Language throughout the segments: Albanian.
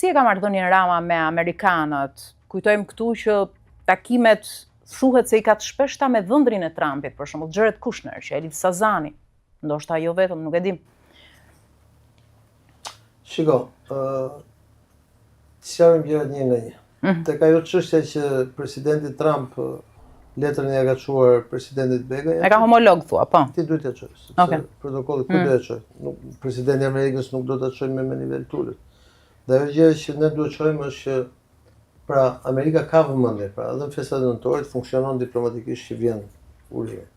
Si e ka marrëdhënien Rama me amerikanët? Kujtojmë këtu që takimet thuhet se i ka të shpeshta me dhëndrin e Trumpit, për shembull Jared Kushner, që e lidh Sazani, ndoshta jo vetëm, nuk e dim. Shiko, sjarëm gjërat një nga një. Tek ajo çështja që presidenti Trump letrën e ka çuar presidentit Begaj. E ka homolog thua, po. Ti duhet ta çojë, sepse protokolli ku do ta çojë. Presidenti i Amerikës nuk do ta çojë me nivel tulit. Dhe ajo gjë që ne duhet të çojmë është që pra Amerika ka vëmendje, pra edhe në festat nëntorit funksionon diplomatikisht që vjen urime.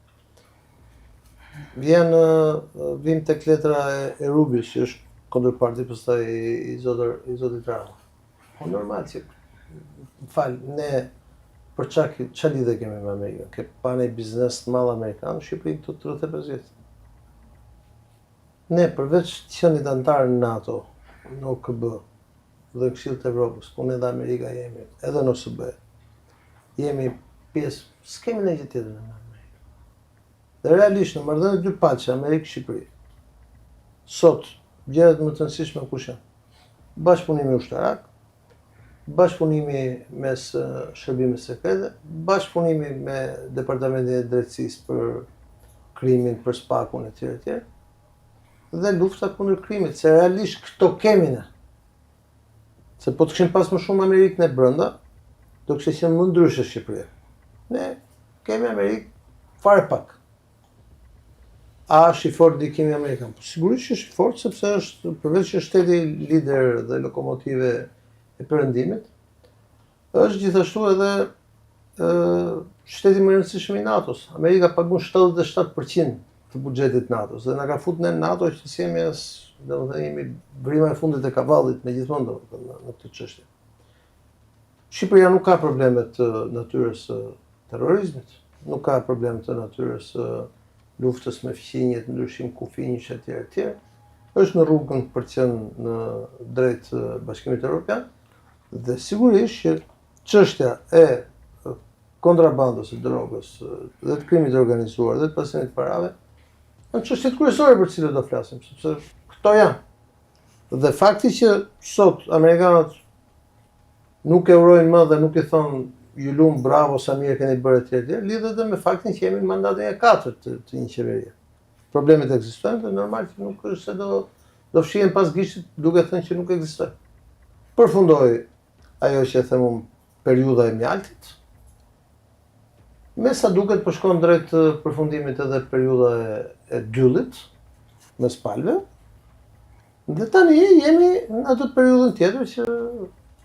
Vim tek letra e Rubios, që është kundërparti pastaj i zotit Rama. Po normal që ne për ç'a lidhje kemi me Amerikën? Ke pa një biznes të madh amerikan në Shqipëri këtu 35 vjet. Ne përveç të qenit antar në NATO, në OKB dhe Këshillit të Evropës, ku ne dhe Amerika jemi, edhe në OSB, jemi pjesë, s'kemi ne gjë tjetër në Amerikë. Dhe realisht në marrëdhënie dy paqe Amerikë-Shqipëri, sot gjërat më të rëndësishme kush janë? Bashkëpunimi ushtarak, bashkëpunimi mes shërbimeve sekrete, bashkëpunimi me Departamentin e Drejtësisë për krimin, për spakun etj. Dhe lufta kundër krimit, se realisht këto kemi ne. Se po të kishim pas më shumë Amerikë në brenda, do kishte qenë më ndryshe Shqipëria. Ne kemi Amerikë fare pak. A është i fortë ndikimi amerikan? Po sigurisht që është i fortë, sepse është përveç që shteti lider dhe lokomotive e perëndimit, është gjithashtu edhe shteti më i rëndësishëm i NATO-s. Amerika pagun 77% të buxhetit NATO-s dhe na ka futur në NATO që si jemi jemi brima e fundit e kavallit me gjithmonë në këtë çështje. Shqipëria nuk ka probleme të natyrës terrorizmit, nuk ka probleme të natyrës luftës me fqinjet, ndryshim kufinjësh etj. Është në rrugën për të qenë në drejt Bashkimit Evropian dhe sigurisht që çështja e kontrabandës së drogës dhe të krimit të organizuar dhe të pasimit të parave janë çështjet kryesore për të cilat do flasim, sepse këto janë. Dhe fakti që sot amerikanët nuk e urojnë më dhe nuk i thonë ju lum bravo sa mirë keni bërë etj. Lidhet edhe me faktin që jemi në mandatin e 4 të një qeverie. Problemet ekzistojnë dhe normal që nuk është se do fshihen pas gishtit duke thënë që nuk ekzistojnë. Përfundoi ajo që e them unë, periudha e mjaltit. Me sa duket po shkon drejt përfundimit edhe periudha e dyllit, mes palëve. Dhe tani jemi në atë periudhën tjetër që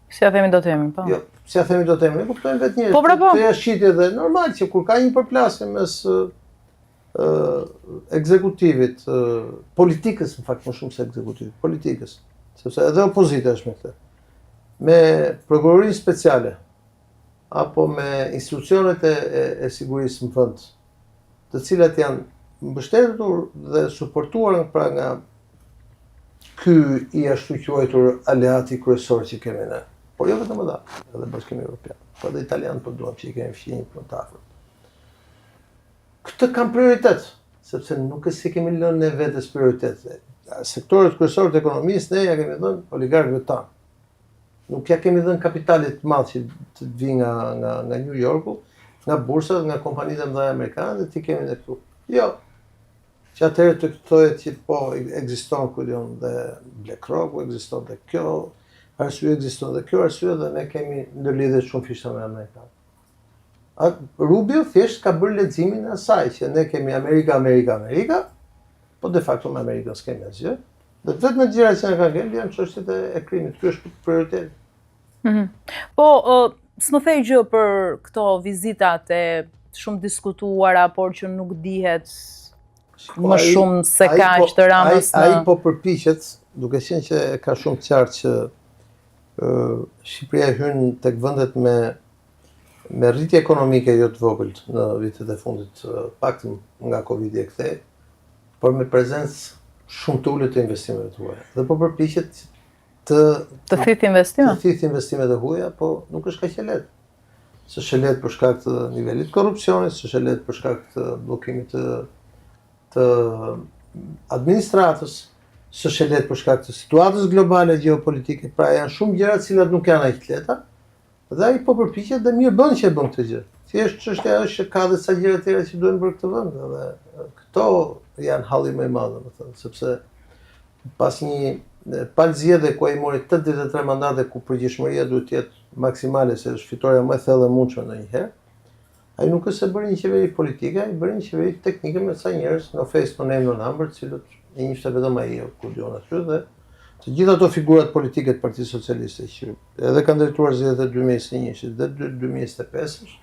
si ja themi do të jemi, po. Jo, si ja themi do të jemi, ne kuptojmë vetë njerëz. Po, të jashqitje dhe normal që kur ka një përplasje mes ekzekutivit, politikës, në fakt më shumë se ekzekutivit, politikës, sepse edhe opozita është me këtë, me prokurorinë speciale, apo me institucionet e sigurisë në vend, të cilat janë mbështetur dhe suportuar pra nga ky i ashtu quajtur aleati kryesor që kemi ne. Por jo vetëm ata, edhe Bashkimi Evropian, po edhe italianët po duam që i kemi fqinjë më të afërt. Këtë kam prioritet, sepse nuk e si kemi lënë ne vetes prioritet. Sektorët kryesorë të ekonomisë ne ja kemi dhënë oligarkëve tanë. Nuk ja kemi dhënë kapitalit të madh që të vi nga New Yorku, nga bursat, nga kompanitë e mëdha amerikane dhe ti kemi ne këtu. Jo. Që atëherë të thohet që po ekziston kujon dhe BlackRock, ekziston dhe kjo, arsye ekziston dhe kjo arsye dhe ne kemi ndërlidhje shumë fishta me amerikanët. Rubio thjesht ka bërë leximin e asaj që ne kemi Amerika, po de facto me Amerikën s'kemi asgjë. Dhe vetëm gjërat që na kanë ngel janë çështjet e krimit. Ky është prioritet. Po, s'më thej gjë për këto vizitat e shumë diskutuara, por që nuk dihet më shumë se kaq të Ramës në... Ai po përpiqet, duke qenë që ka shumë qartë që Shqipëria hyn tek vendet me rritje ekonomike jo të vogël në vitet e fundit, pak nga Covidi e kthej, por me prezencë shumë të ulët të investimeve të huaja. Dhe po përpiqet të thithë investime? Të thithë investimet e huaja, po nuk është kaq e lehtë. S'është e lehtë për shkak të nivelit të korrupsionit, s'është e lehtë për shkak të bllokimit të administratës, s'është e lehtë për shkak të situatës globale gjeopolitike, pra janë shumë gjëra të cilat nuk janë aq të lehta. Dhe ai po përpiqet dhe mirë bën që e bën këtë gjë. Thjesht çështja është që ka dhe sa gjëra tjera që duhen për këtë vend, dhe këto janë halli më i madh, domethënë, sepse pas një palëzjedhje ku ai mori 83 mandate ku përgjegjësia duhet të jetë maksimale se është fitoria më e thellë e mundshme ndonjëherë, ai nuk është se bëri një qeveri politike, ai bëri një qeveri teknike me sa njerëz, no face, no name, no number, cilët e njihte vetëm ai kur dion aty, dhe të gjitha ato figurat politike të Partisë Socialiste që edhe kanë drejtuar zgjedhjet e 2021-shit dhe 2025-shit,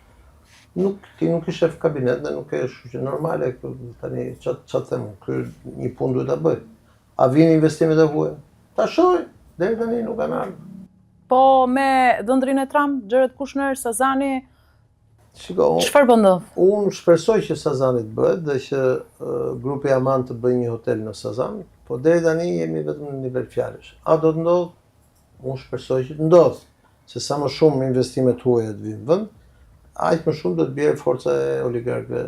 ti nuk je shef kabinet dhe nuk e shoqë normale, tani ç'a them, ky një punë duhet ta bëj. A vjen investimet e huaja? Ta shoh, deri tani nuk kanë ardhur. Po me dhëndrin e Trump, Jared Kushner, Sazani, Shiko, çfarë po ndodh? unë shpresoj që Sazani të bëhet dhe që grupi Aman të bëjë një hotel në Sazan, po deri tani jemi vetëm në nivel fjalësh. A do të ndodh? Unë shpresoj që të ndodh, se sa më shumë investimet huaja të vinë në vend, aq më shumë do të bjerë forca e oligarkëve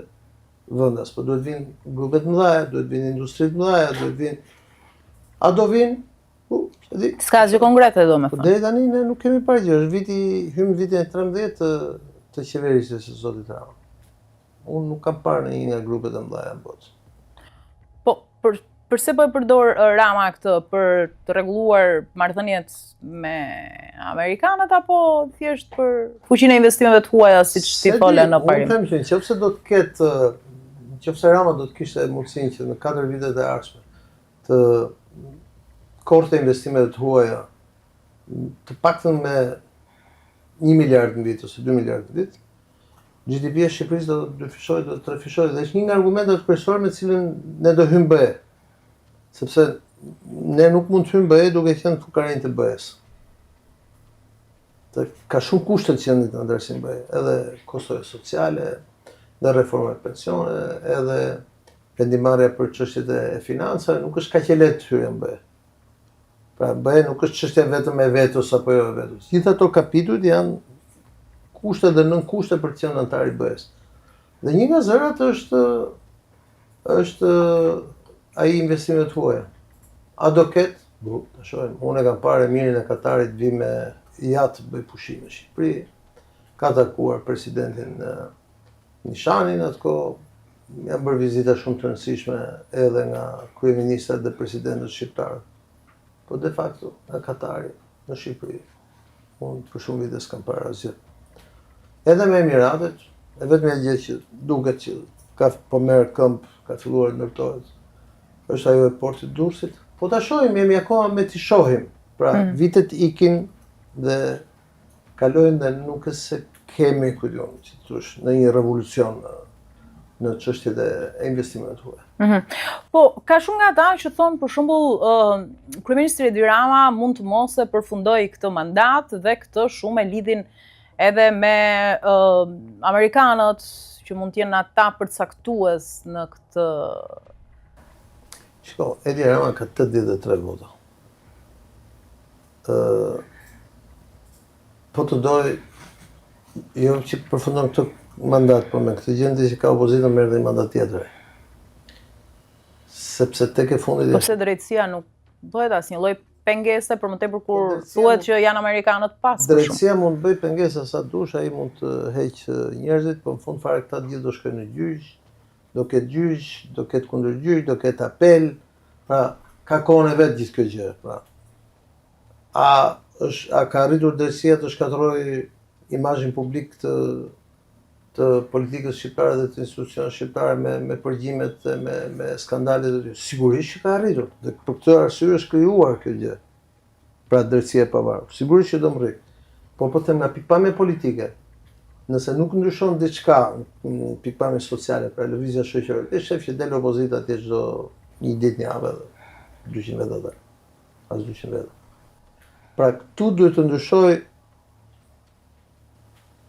vendas, po duhet vinë grupe të mëdha, duhet vinë industri të mëdha, duhet vinë. A do vinë? Di. S'ka asgjë konkrete domethënë. Po deri tani ne nuk kemi parë gjë, është hymë vitin e 13 të qeverisjes së zotit Rama. Unë nuk kam parë në një nga grupet e mëdha në botë. Po, përse po e përdor Rama këtë për të rregulluar marrëdhëniet me amerikanët apo thjesht për fuqinë e investimeve të huaja siç ti fole në parim? Unë them që nëse do të ketë, nëse Rama do të kishte mundësinë që në 4 vitet e ardhshme të korte investimeve të huaja të paktën me 1 miliard në vit ose 2 miliard në vit, GDP-ja e Shqipërisë do të dyfishojë, do të trefishojë, dhe është një nga argumentet kryesorë me të cilën ne do hyjmë BE. Sepse ne nuk mund të hyjmë BE duke qenë fukarinj të BE-s. Ka shumë kushte që janë në ndërsim BE, edhe kostoja sociale, dhe reforma e pensione, edhe vendimarrja për çështjet e financave, nuk është kaq e lehtë të hyjë në BE. Pra BE nuk është çështje vetëm e vetos apo jo e vetos. Gjithë ato kapitujt janë kushte dhe nën kushte për të qenë antar i BE-s. Dhe një nga zërat është ai investimet huaja. A do ketë? Ta shohim. Unë e kam parë Emirin e Katarit vi me jatë bëj pushime në Shqipëri. Ka takuar presidentin Nishanin atë kohë. Janë bërë vizita shumë të rëndësishme edhe nga kryeministrat dhe presidentët shqiptarë. Po de facto nga Katari në Shqipëri. Unë për shumë vite s'kam parë asgjë. Edhe me Emiratet, e vetëm gjë që duket që ka po merr këmbë, ka filluar të ndërtohet, është ajo e portit Durrësit. Po ta shohim, jemi akoma me t'i shohim. Pra, vitet ikin dhe kalojnë dhe nuk është se kemi kujton që thosh në një revolucion në çështjet e investimeve të huaja. Po, ka shumë nga ata që thonë, për shembull, kryeministri Edi Rama mund të mos e përfundojë këtë mandat dhe këtë shumë e lidhin edhe me amerikanët që mund të jenë ata përcaktues në këtë. Shiko, Edi Rama ka 83 vota. Po të doj, jo që përfundon këtë mandat, po me këtë gjendje që ka opozitën merr dhe një mandat tjetër. Sepse tek e fundit. Po pse drejtësia nuk bëhet asnjë lloj pengese për më tepër kur thuhet që janë amerikanët pas. Drejtësia mund të bëj pengesa sa dush, ai mund të heq njerëzit, po në fund fare këta gjithë do shkojnë në gjyq, do ketë gjyq, do ketë kundërgjyq, do ketë apel. Pra, ka kohën e vet gjithë kjo gjë, pra. A ka arritur drejtësia të shkatërrojë imazhin publik të politikës shqiptare dhe të institucioneve shqiptare me përgjimet dhe me skandalet e tyre? Sigurisht që ka arritur. Dhe për këtë arsye është krijuar kjo gjë. Pra drejtësia e pavarur. Sigurisht që do mrrit. Po them nga pikpamja politike, nëse nuk ndryshon diçka në pikpamjen sociale, pra lëvizja shoqërore, ti shef që del opozita atje çdo një ditë një javë, 200 veta atë. As 200 veta. Pra këtu duhet të ndryshoj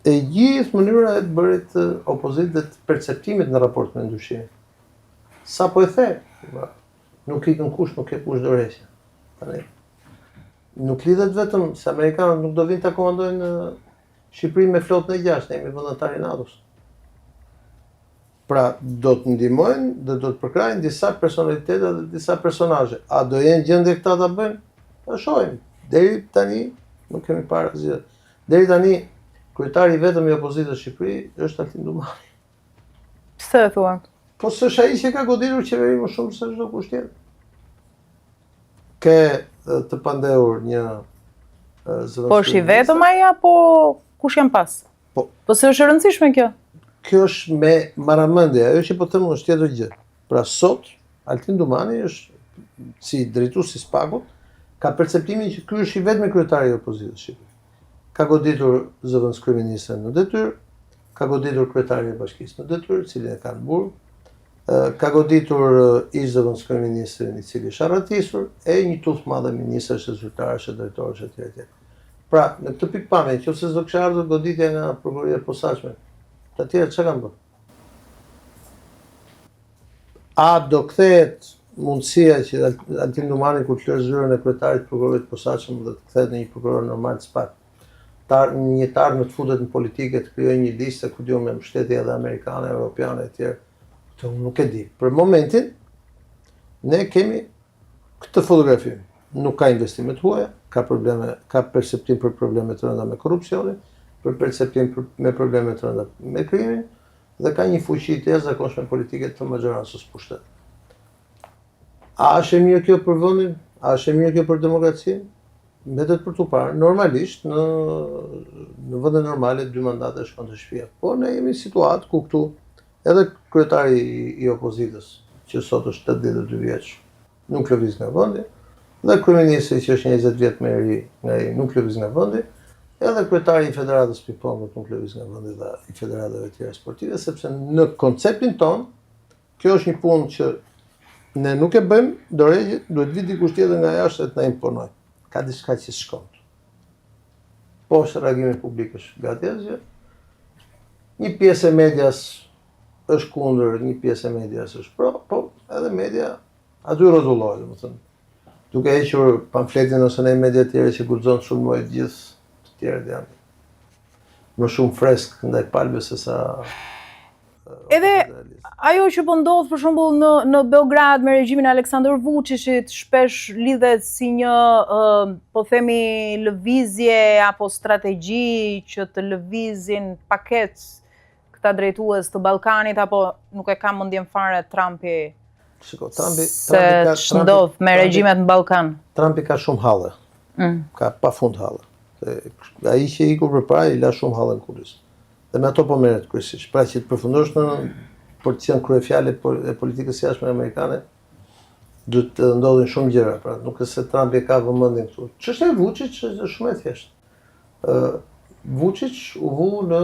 e gjithë mënyra e të bërit opozitë dhe të perceptimit në raport me ndryshimin. Sa po e the? Nuk ikën kush, nuk e kush dorëheqje. Tani nuk lidhet vetëm se amerikanët nuk do vinë ta komandojnë Shqipërinë me flotën e 6, ne jemi vëndëtar i NATO-s. Pra do të ndihmojnë dhe do të përkrajnë disa personalitete dhe disa personazhe. A do jenë gjendje këta ta bëjnë? Do shohim. Deri tani nuk kemi parë asgjë. Deri tani kryetari vetëm i opozitës në Shqipëri është Altin Dumani. Pse e thua? Po s'është ai që ka goditur qeverinë më shumë se çdo kusht tjetër. Ke të pandehur një zëvendësrim. Po është i vetëm ai apo kush janë pas? Po se është e rëndësishme kjo. Kjo është me marramendje, ajo që po them është tjetër gjë. Pra sot Altin Dumani është si drejtues i SPAK-ut, ka perceptimin që ky është i vetmi kryetari i opozitës shqiptare. Ka goditur zëvendëskryeministrin në detyrë, ka goditur kryetarin e bashkisë në detyrë, cilin e ka në burg, ka goditur ish zëvendëskryeministrin i cili është arratisur, e një tufë madhe ministrësh, zyrtarësh, drejtorësh etj. etj. Pra, në këtë pikpamje, nëse do kishte ardhur goditja nga prokuroria e posaçme, të tjerë çka kanë bërë? A do kthehet mundësia që Altin Dumani kur të lërë zyrën e kryetarit të prokurorit të posaçëm dhe të kthehet në një prokuror normal të SPAK, një tarë të futet në politike, të krijojë një listë ku diu me mbështetje edhe amerikane, europiane e tjerë. Këtë unë nuk e di. Për momentin ne kemi këtë fotografi. Nuk ka investime të huaja, ka probleme, ka perceptim për probleme të rënda me korrupsionin, për perceptim me probleme të rënda me krimin, dhe ka një fuqi të jashtëzakonshme politike të majorancës pushtet. A është e mirë kjo për vendin? A është e mirë kjo për demokracinë? Mbetet për tu parë. Normalisht në vende normale 2 mandate shkon të shtëpia. Po ne jemi në situatë ku këtu edhe kryetari i opozitës, që sot është 82 vjeç, nuk lëviz nga vendi, dhe kryeministri që është 20 vjet më i ri nga ai nuk lëviz nga vendi, edhe kryetari i Federatës Ping-Pongut nuk lëviz nga vendi dhe i federatave tjera sportive, sepse në konceptin ton, kjo është një punë që ne nuk e bëjmë, dorëgjë, duhet vi dikush tjetër nga jashtë të na imponojë. Ka diçka që s'shkon. Po është reagimi publik është gati asgjë. Një pjesë e medias është kundër, një pjesë e medias është pro, po edhe media aty rrotullohet, domethënë. Duke hequr pamfletin ose në media të tjera që guxon sulmojë të gjithë, të tjerët janë më shumë fresk ndaj palëve se sa Edhe ajo që po ndodh për shembull në Beograd me regjimin e Aleksandr Vučićit shpesh lidhet si një po themi lëvizje apo strategji që të lëvizin paket këta drejtues të Ballkanit apo nuk e kam mendjen fare Trumpi. Shiko, se ç'ndodh me regjimet në Ballkan. Trumpi ka shumë halle. Ka pafund halle. Ai që iku përpara i la shumë halle në kulis. Dhe me ato po merret kryesisht. Pra që të përfundosh në për të qenë kryefjale e politikës jashtme amerikane, duhet të ndodhin shumë gjëra. Pra nuk është se Trumpi ka vëmendjen këtu. Çështja e Vučić është shumë e thjeshtë. Vučić u vu në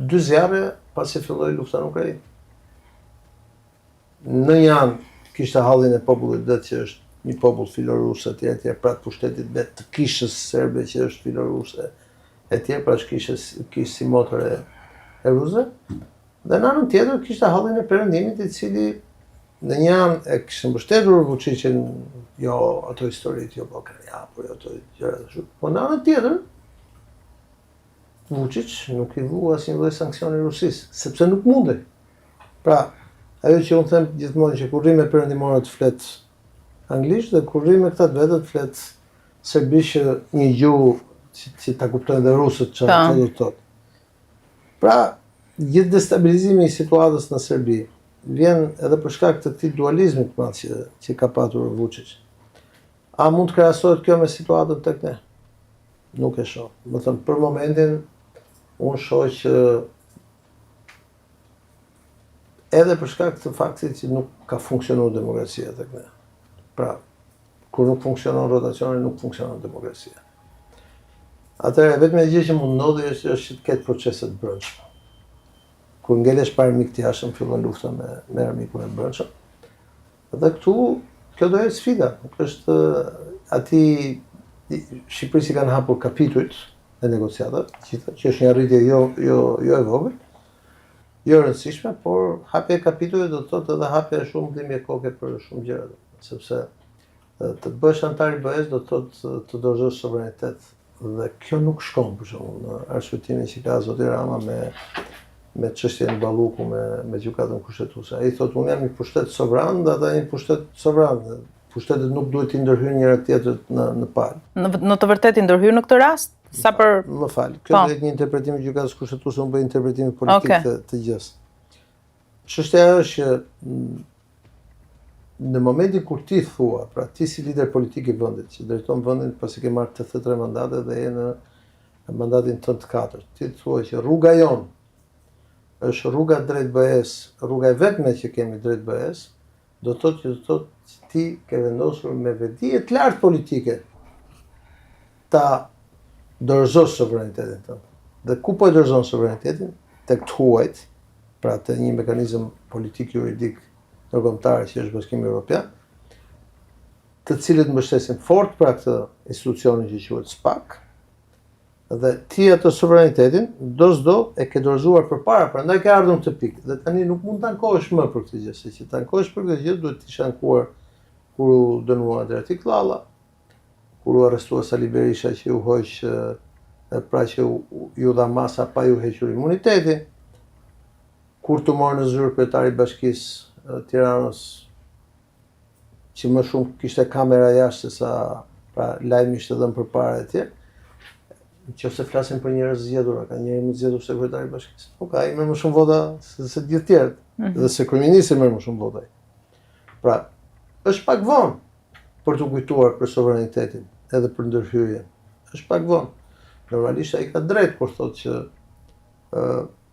2 zjarre pasi filloi lufta në Ukrainë. Në një anë kishte hallin e popullit det që është një popull filorus e tjerë, pra të pushtetit vet të kishës serbe që është filoruse e tjerë, pra kishte si motor e ruzëve. Dhe në anën tjetër kishte hallin e perëndimit i cili në një anë e kishte mbështetur Vučićin, jo ato historitë, jo Ballkania, po jo ato gjëra ashtu. Po në anën tjetër Vučić nuk i vu asnjë lloj sanksioni Rusisë, sepse nuk mundej. Pra, ajo që unë them gjithmonë që kur rri me perëndimorët flet anglisht dhe kur rri me këta të vetët flet serbisht që një gjuhë që ta kuptojnë dhe rusët çfarë do të thotë. Pra, gjithë destabilizimi i situatës në Serbi vjen edhe për shkak të këtij dualizmi të madh që ka patur Vučić. A mund të krahasohet kjo me situatën tek ne? Nuk e shoh. Do të thënë për momentin unë shoh që edhe për shkak të faktit që nuk ka funksionuar demokracia tek ne. Pra, kur nuk funksionon rotacioni, nuk funksionon demokracia. Atëherë vetëm gjë që mund ndodhi është që të ketë procese të brendshme. Kur ngelesh parë mik të jashtëm fillon lufta me armikun e brendshëm. Dhe këtu kjo do jetë sfida. Është aty Shqipërisë kanë hapur kapitujt e negociatave, që është një arritje jo e vogël, jo e rëndësishme, por hapja e kapitujve do të thotë edhe hapja e shumë dhimbje koke për shumë gjëra, sepse të bësh antar i BE-s do të thotë të dorëzosh suverenitet. Dhe kjo nuk shkon për shembull në arsyetimin që ka zoti Rama me çështjen Balluku me gjykatën kushtetuese. Ai thotë unë jam një pushtet sovran, dhe ata një pushtet sovran. Pushtetet nuk duhet t'i ndërhyjnë njëra tjetrët në palë. Në të vërtetë i ndërhyrë në këtë rast? Sa për... Më fal, kjo është një interpretim i gjykatës kushtetuese, unë bëj interpretimi politik të gjës. Çështja është që në momentin kur ti thua, pra ti si lider politik i vendit, që drejton vendin pasi ke marrë 83 mandate dhe je në mandatin tënd të katërt, ti thua që rruga jon është rruga drejt BE-s, rruga e vetme që kemi drejt BE-s, do të thotë që ti ke vendosur me vedi të lartë politike ta dorëzosh sovranitetin tënd. Dhe ku po e dorëzon sovranitetin? Tek të huajt, pra të një mekanizëm politik juridik ndërkombëtar që është Bashkimi Evropian, të cilët mbështesin fort pra këtë institucionin që quhet SPAK, dhe ti atë sovranitetin do e ke dorëzuar përpara, prandaj ke ardhur në këtë pikë. Dhe tani nuk mund të ankohesh më për këtë gjë, se që të ankohesh për këtë gjë duhet të isha ankuar kur u dënua Adriati Klalla, kur u arrestua Sali Berisha që u hoq, pra që ju dha masa pa ju hequr imunitetin, kur të morë në zyrë kryetari i Bashkisë Tiranës, që më shumë kishte kamera jashtë se sa pra lajmi ishte dhënë përpara e tjerë. Nëse flasim për njerëz zgjedhur, ka njëri më zgjedhur se kryetari i Bashkisë. Nuk ka, ai merr më shumë vota se të gjithë tjerët, dhe se kryeministri merr më shumë vota. Pra, është pak vonë për të kujtuar për sovranitetin, edhe për ndërhyrjen. Është pak vonë. Normalisht ai ka drejt kur thotë që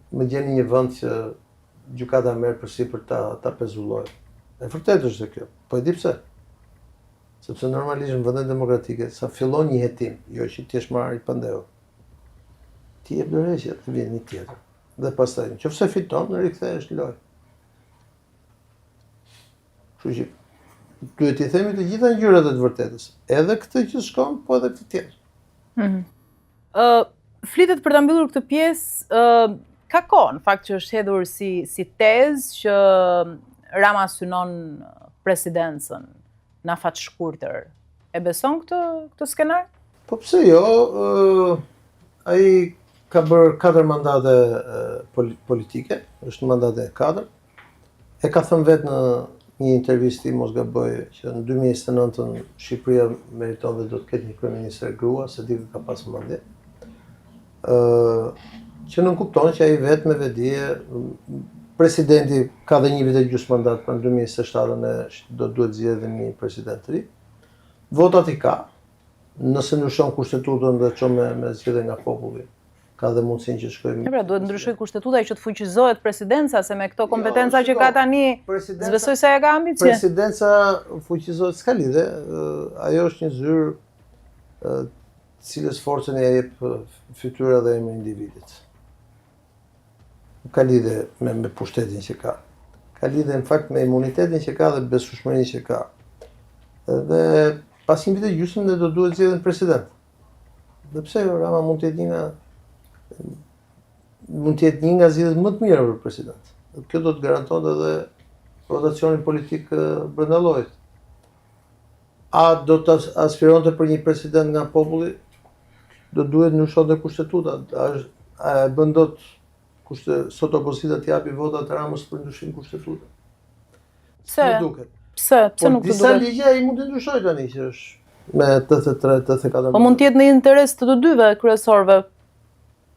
më gjeni një vend që gjykata merr përsipër ta pezullojë. E vërtetë është kjo. Po e di pse. Sepse normalisht në vendet demokratike, sa fillon një hetim, jo që ti je marrë i pandehur, ti jep dorëheqje të vjen një tjetër. Dhe pastaj, nëse fiton, rikthehesh në lojë. Kështu që duhet t'i themi të gjitha ngjyrat e të vërtetës, edhe këtë që shkon, po edhe këtë tjetër. Flitet për ta mbyllur këtë pjesë, ka kohë në fakt që është hedhur si tezë që Rama synon presidencën në afat shkurtër. E beson këtë skenar? Po pse jo? Ai ka bërë 4 mandate politike, është në mandate 4. E ka thënë vetë në një intervistë, mos gaboj, që në 2029 Shqipëria meriton dhe do të ketë një kryeministër grua, se di ka pas mendje. Që nuk kupton që ai vetë me vedije, presidenti ka dhe 1 vit e gjysmë mandat, për në 2027 do duhet zgjedhë një president të ri. Votat i ka, nëse ndryshon kushtetutën dhe çon me zgjedhje nga populli, ka dhe mundësinë që shkojmë. Pra, duhet ndryshoj kushtetuta që të fuqizohet presidenca, se me këto kompetenca që ka tani, s'besoj se ja ka ambicje. Presidenca fuqizohet, s'ka lidhje, ajo është një zyrë cilës forcën e jep fytyra dhe emri individit. Nuk ka lidhje me pushtetin që ka. Ka lidhje në fakt me imunitetin që ka dhe besueshmërinë që ka. Dhe pas 1 vit e gjysmë ne do duhet zgjedhën president. Dhe pse Rama mund të jetë një nga zgjedhjet më të mira për president. Kjo do të garantonte edhe rotacionin politik brenda llojit. A do të aspironte për një president nga populli? Do duhet ndryshonte kushtetuta. A e bën dot sot opozita të japi vota të Ramës për ndryshim kushtetute? Pse? Pse nuk të duket? Disa ligje ai mund të ndryshojë tani që është me 83-84. Po mund të jetë në interes të dyve kryesorëve.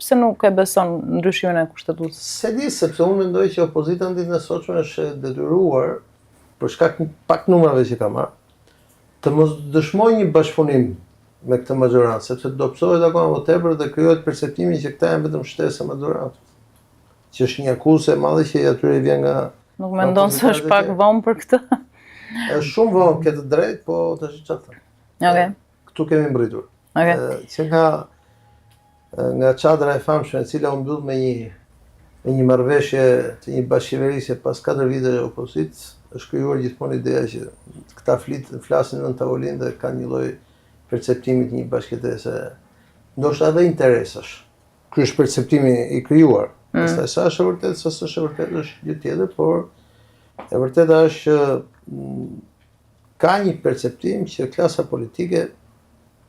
Pse nuk e beson ndryshimin e kushtetutës? Se di, sepse unë mendoj që opozita në ditën e sotshme është detyruar, për shkak pak numrave që ka marrë, të mos dëshmojë një bashkëpunim me këtë majorancë, sepse do psohet akoma më tepër dhe krijohet perceptimi që këta janë vetëm shtesë majorancës. Që është një akuzë e madhe që atyre i vjen nga... Nuk mendon se është pak vonë për këtë? Është shumë vonë, ke të drejtë, po të është qatë thëmë. Okay. Këtu kemi mbritur. Okay. Që nga çadra e famshme, e cila u mbyll me një marrëveshje të një bashkëqeverisje pas 4 vite opozitë, është krijuar gjithmonë ideja që këta flasin në tavolinë dhe kanë një lloj perceptimi të një bashkëjetese, ndoshta edhe interesash. Ky është perceptimi i krijuar. Pastaj sa është e vërtetë, sa s'është e vërtetë është gjë tjetër, por e vërteta është që ka një perceptim që klasa politike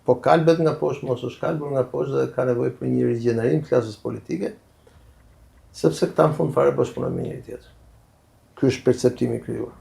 po kalbet nga poshtë, mos është kalbur nga poshtë dhe ka nevojë për një rigjenerim të klasës politike, Sepse këta në fund fare bashkëpunojnë me njëri tjetër. Ky është perceptimi i krijuar.